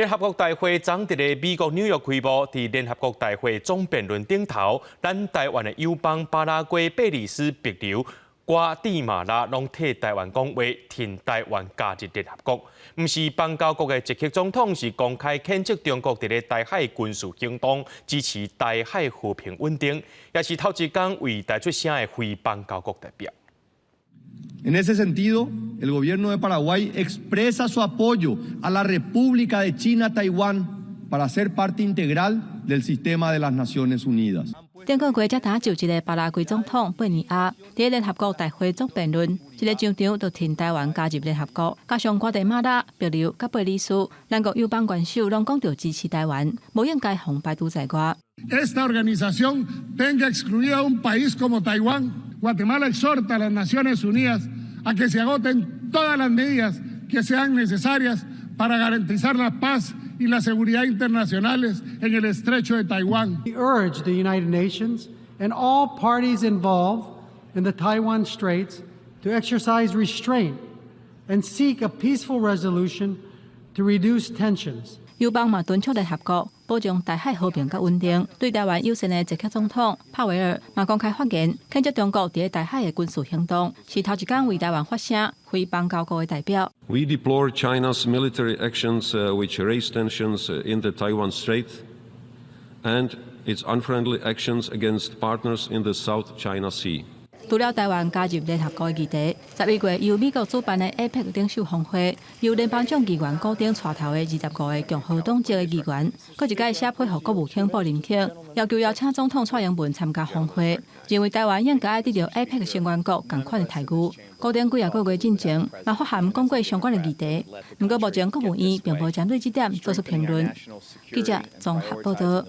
联合国大会昨伫咧美国纽约开幕，伫联合国大会总辩论顶头，咱台湾的友邦巴拉圭、贝里斯、秘鲁、瓜地马拉拢替台湾讲话，挺台湾加入联合国。毋是邦交国的捷克总统是公开谴责中国伫咧台海军事行动，支持台海和平稳定，也是头一天为台出声的非邦交国代表。 En ese sentido, el gobierno de Paraguay expresa su apoyo a la República de China Taiwán para ser parte integral del sistema de las Naciones Unidas. 中国国才打就一个巴拉圭总统贝尼亚伫联合国大会作辩论，一个上场就挺台湾加入联合国，加上瓜地马拉、秘鲁、甲贝里斯，两国友邦元首拢讲到支持台湾，无应该红排除在外。Esta organización tenga excluido a un país como Taiwán. Guatemala exhorta a las Naciones Unidas a que se agoten todas las medidas que sean necesarias para garantizar la paz y la seguridad internacionales en el estrecho de Taiwán. We urge the United Nations and all parties involved in the Taiwan Straits to exercise restraint and seek a peaceful resolution to reduce tensions. 友邦嘛敦促联合国保障台海和平甲稳定。对台湾友善的捷克总统帕维尔嘛公开发言，谴责中国伫台海的军事行动，是头一天为台湾发声，非邦交国的代表。We deplore China's military actions which raise tensions in the Taiwan Strait and its unfriendly actions against partners in the South China Sea. 除了台湾加入联合国的议题，11月由美国主办的 APEC 领袖峰会，由联邦众议员固定带头的25个共和党籍的议员，搁一届写配合国务卿布林肯，要求邀请总统蔡英文参加峰会，认为台湾应该得到 APEC 成员国同款的待遇。固定几个月进前，嘛发函讲过相关的议题，不过目前国务院并无针对这点做出评论。记者综合报道。